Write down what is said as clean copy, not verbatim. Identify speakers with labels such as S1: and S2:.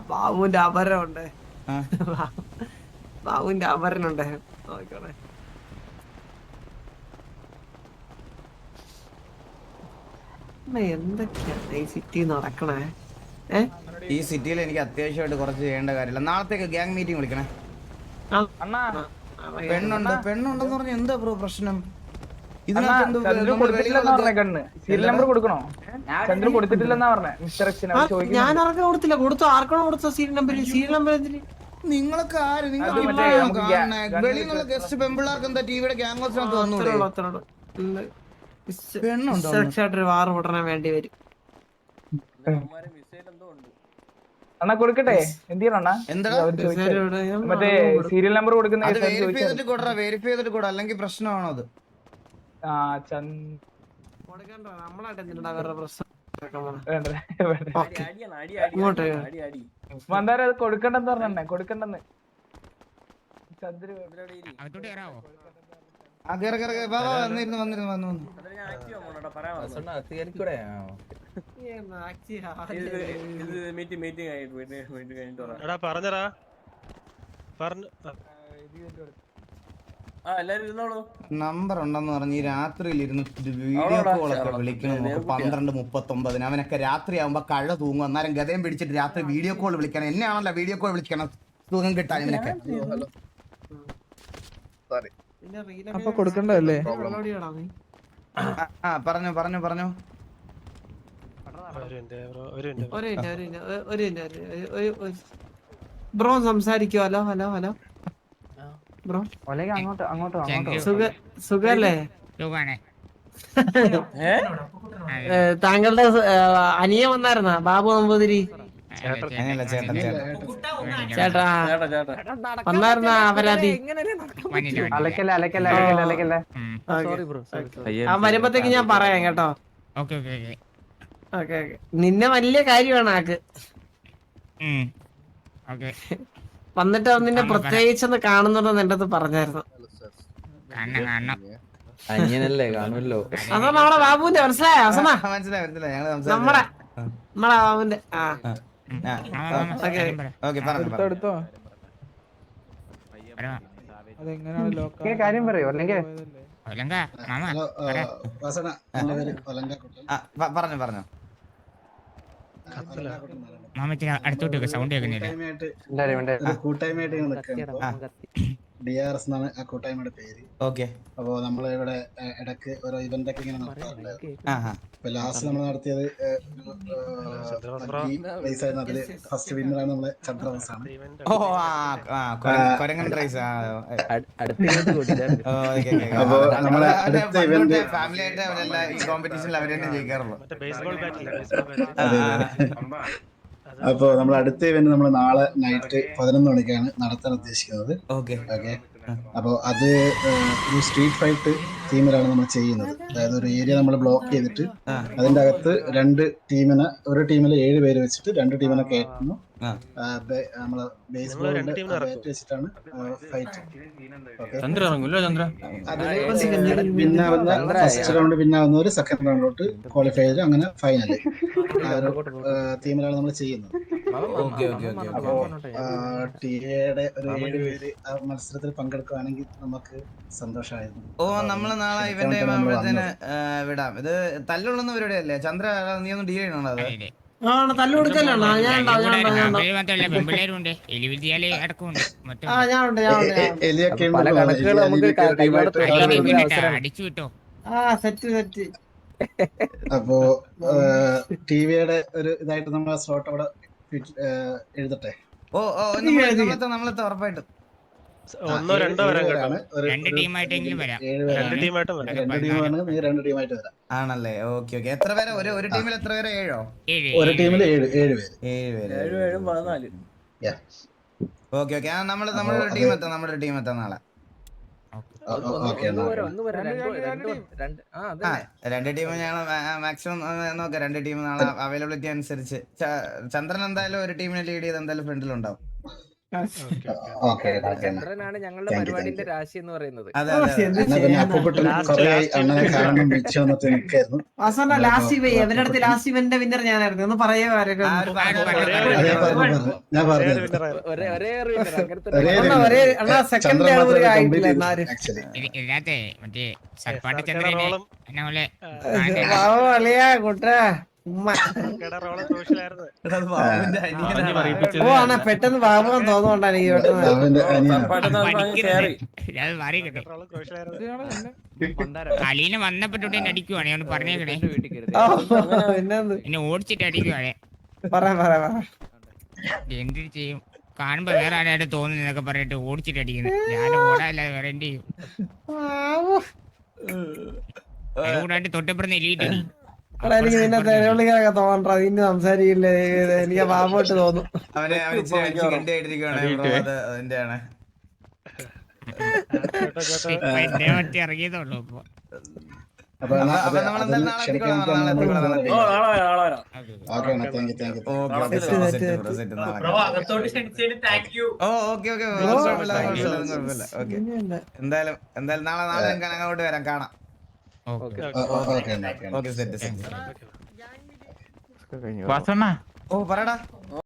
S1: ബാബുവിന്റെ അപരമുണ്ട്. ബാബുവിന്റെ അപരനുണ്ട്. നോക്കണേ. എന്തൊക്കെയാണ് ഈ സിറ്റി നടക്കണേ?
S2: ഈ സിറ്റിയിൽ എനിക്ക് അത്യാവശ്യമായിട്ട് കുറച്ച് ചെയ്യേണ്ട കാര്യമില്ല. നാളത്തേക്ക് ഗ്യാങ് മീറ്റിംഗ് വിളിക്കണേ. പെണ്ണുണ്ടെന്ന് പറഞ്ഞ എന്താ ബ്രോ പ്രശ്നം?
S3: ഞാൻ
S1: ആർക്കും കൊടുത്തില്ല. കൊടുത്തു ആർക്കാണോ കൊടുത്ത സീരിയൽ നമ്പർ? സീരിയൽ നമ്പർ എന്തിന്?
S2: നിങ്ങളൊക്കെ ആര്? വെളിയിലുള്ള ഗസ്റ്റ് പെമ്പിള്ളാർക്ക് എന്താ ടിവിയുടെ ഗ്യാങ് ഹൗസിനകത്ത് വന്നൂടെ?
S1: വാറ് പൊട്ടണ വേണ്ടി വരും.
S3: അണ്ണാ കൊടുക്കട്ടെ? എന്ത് ചെയ്യണ? മറ്റേ സീരിയൽ നമ്പർ കൊടുക്കുന്ന
S2: വെരിഫൈ ചെയ്തിട്ട് കൂടാ, അല്ലെങ്കിൽ പ്രശ്നമാണോ അത്?
S1: നമ്മളായിട്ട് എന്തിനാ വേറെ പ്രശ്നം?
S3: മന്ദാരം അത് കൊടുക്കണ്ടെന്ന് പറഞ്ഞെ. കൊടുക്കണ്ടെന്ന് ചന്ദ്ര
S2: നമ്പർ ഉണ്ടെന്ന് പറഞ്ഞ് ഈ രാത്രിയിൽ ഇരുന്ന് വീഡിയോ കോളൊക്കെ വിളിക്കണം. 12:39 അവനൊക്കെ രാത്രി ആവുമ്പോ കഴ തൂങ്ങും. അന്നേരം ഗതയും പിടിച്ചിട്ട് രാത്രി വീഡിയോ കോൾ വിളിക്കണം. എന്നെയാണല്ലോ വീഡിയോ കോൾ വിളിക്കണം സുഖം കിട്ടാൻ ഇവനൊക്കെ.
S4: അപ്പൊ കൊടുക്കണ്ടല്ലേ?
S2: പറഞ്ഞു പറഞ്ഞു പറഞ്ഞു.
S1: ബ്രോ സംസാരിക്കോ? Hello hello hello bro. സുഖല്ലേ? താങ്കളുടെ അനിയൻ വന്നായിരുന്ന ബാബു നമ്പൂതിരി ചേട്ടാ വന്നായിരുന്ന പരാതി? ആ വരുമ്പത്തേക്ക് ഞാൻ പറയാം കേട്ടോ. ഓക്കെ നിന്നെ വലിയ കാര്യമാണ് ആക്ക്. വന്നിട്ട് നിന്നെ പ്രത്യേകിച്ചൊന്ന് കാണുന്നുണ്ടെന്ന് എന്റെ അടുത്ത് പറഞ്ഞായിരുന്നു.
S5: അനിയനല്ലേ കാണുമല്ലോ.
S1: അതാ നമ്മളെ ബാബുവിന്റെ മനസ്സിലായോ? നമ്മളെ ബാബുവിന്റെ.
S3: കാര്യം പറയോ? അല്ലെങ്കിൽ
S2: പറഞ്ഞു പറഞ്ഞു.
S6: അടുത്തോട്ട് സൗണ്ട് കേൾക്കുന്നില്ല.
S7: കൂട്ടായ്മയായിട്ട് DRS എന്നാണ് ആ കൂട്ടായ്മയുടെ പേര്.
S2: ഓക്കെ.
S7: അപ്പോ നമ്മള് ഇവിടെ ഇടക്ക് ഓരോ ഇവന്റ് ഒക്കെ ഇങ്ങനെ നടത്താറുണ്ട്. ഇപ്പൊ ലാസ്റ്റ് നമ്മൾ നടത്തിയത് അതില് ഫസ്റ്റ് വിന്നറാണ് നമ്മളെ ചന്ദ്രബോസ് ആണ്. അപ്പൊ നമ്മളെ അടുത്ത ഇവന്റ്
S2: ഫാമിലി ആയിട്ട് അവരെല്ലാം ഈ കോമ്പറ്റീഷനിൽ അവർ തന്നെ ജയിക്കാറുള്ളൂ.
S7: അപ്പൊ നമ്മൾ അടുത്ത ഇവന്റ് നമ്മൾ നാളെ നൈറ്റ് 11 മണിക്കാണ് നടത്താൻ ഉദ്ദേശിക്കുന്നത്.
S2: ഓക്കെ.
S7: അപ്പോൾ അത് ഒരു സ്ട്രീറ്റ് ഫൈറ്റ് തീമിലാണ് നമ്മൾ ചെയ്യുന്നത്. അതായത് ഒരു ഏരിയ നമ്മൾ ബ്ലോക്ക് ചെയ്തിട്ട് അതിന്റെ അകത്ത് ഒരു ടീമിൽ 7 പേര് വെച്ചിട്ട് 2 ടീമിനെ കയറ്റുന്നു. നമ്മള് ബേസ്ബോളിന്റെ ബാറ്റ് വെച്ചിട്ടാണ് ഫൈറ്റ്. ഫസ്റ്റ് റൗണ്ട് പിന്നാവുന്നവർ സെക്കൻഡ് റൗണ്ടിലോട്ട് ക്വാളിഫൈ ചെയ്ത് അങ്ങനെ ഫൈനല് തീമിലാണ് നമ്മൾ ചെയ്യുന്നത്. അപ്പോ ടിയുടെ ഒരു 7 പേര് ആ മത്സരത്തിൽ പങ്കെടുക്കുകയാണെങ്കിൽ നമുക്ക് സന്തോഷമായിരുന്നു.
S2: നമ്മള് നാളെ ഇവന്റ് ആവുമ്പോഴത്തേന് വിടാം. ഇത് തല്ലുള്ളുന്ന പരിപാടിയല്ലേ ചന്ദ്ര? നീ ഒന്ന് ഡീൽ ചെയ്യണോ? അത്
S1: തല്ലു കൊടുക്കല്ലോ.
S7: അപ്പോ ടിവിയുടെ ഒരു ഇതായിട്ട് നമ്മൾ സ്ലോട്ട് അവിടെ എഴുതട്ടെ.
S2: നമ്മളത്തെ ഉറപ്പായിട്ടും
S6: ഒന്നോ രണ്ടോ വരാൻ കേട്ടോ.
S5: രണ്ട് ടീമായിട്ടെങ്കിലും വരാം.
S7: രണ്ട് ടീമായിട്ട് വരാം.
S2: ആണല്ലേ? ഓക്കെ. എത്ര പേര് ഒരു ടീമിൽ? എത്ര പേര്? 7?
S7: ഒരു ടീമിൽ 7 പേര്.
S2: ഓക്കെ. നമ്മുടെ ടീം എത്താം നാളെ. രണ്ട് ടീം ഞങ്ങൾ മാക്സിമം നോക്കാം. 2 ടീം നാളെ അവൈലബിലിറ്റി അനുസരിച്ച്. ചന്ദ്രൻ എന്തായാലും ഒരു ടീമിനെ ലീഡ് ചെയ്ത് എന്തായാലും ഫ്രണ്ടിലുണ്ടാവും.
S7: ഓക്കെ
S8: ചന്ദ്രനാണ് ഞങ്ങളുടെ പരിപാടിന്റെ രാശി എന്ന് പറയുന്നത്.
S2: അതെ അതെ
S7: എന്നാ പിന്നെ അപ്പൂപ്പട്ടൻ കുറെ അണ്ണനെ കാണണം വിളിച്ചു വന്നിട്ട് നിൽക്കായിരുന്നു.
S1: വാസണ്ണ ലാസ്റ്റ് എവരുടെ അടുത്ത് ലാസ്റ്റ് ഇവന്റെ വിന്നർ ഞാനായിരുന്നു ഒന്ന് പറയുക
S7: ഞാൻ പറഞ്ഞു
S8: ഒരേ ഒരു winner, അങ്ങനത്തെ
S1: അണ്ണാ സെക്കൻഡ് ആയിട്ടില്ല എന്നാരും
S7: ആക്ച്വലി
S6: ഇതിനകത്തെ മറ്റേ സർപ്പാട്ട് ചന്ദ്രനെ എന്നെ പോലെ
S1: അളിയാ കുട്ട ഉമ്മ ഓ അണ്ണാ പെട്ടെന്ന് ബാബുവാൻ തോന്നുന്നുണ്ടാ എനിക്ക് പെട്ടെന്ന്
S7: അവന്റെ അനിയനാണ്.
S6: അത് മാറി കിട്ടെ. കളീനെ വന്നപ്പോട്ടെ അടിക്കുവാണേ അവന് പറഞ്ഞേക്കണേ.
S1: പിന്നെന്ത്
S6: എന്നെ ഓടിച്ചിട്ട് അടിക്കുവാണേ.
S1: പറ
S6: എന്ത് ചെയ്യും, കാണുമ്പോ വേറെ ആരായിട്ട് തോന്നുന്നൊക്കെ പറഞ്ഞിട്ട് ഓടിച്ചിട്ട് അടിക്കുന്നത്. ഞാൻ ഓടാല്ലാതെ വേറെ എന്ത് ചെയ്യും? അതുകൂടായിട്ട് തൊട്ടപ്പുറന്ന് എലിയിട്ട്
S1: എനിക്ക് നിന്നെ തെരവിളിക്കാനൊക്കെ തോന്നണ്ട ഇന്ന് സംസാരിക്കില്ലേ എനിക്ക് ബാബോട്ട് തോന്നും
S2: അവനെ ഗണ്ടിയായിട്ടിരിക്കുവാണ് അത് അതിന്റെയാണ്.
S6: എന്നെ മറ്റേ ഇറങ്ങിയതുള്ളൂ ഇപ്പൊ.
S7: അപ്പൊ അതൊന്ന് ക്ഷണിക്കാൻ നമുക്ക് നാളെ ഓക്കെ താങ്ക് യു
S2: എന്തായാലും നാളെ അങ്ങോട്ട് വരാം, കാണാം.
S7: Okay
S2: okay set.
S5: വാസണ്ണ
S2: ഓ പറയടാ.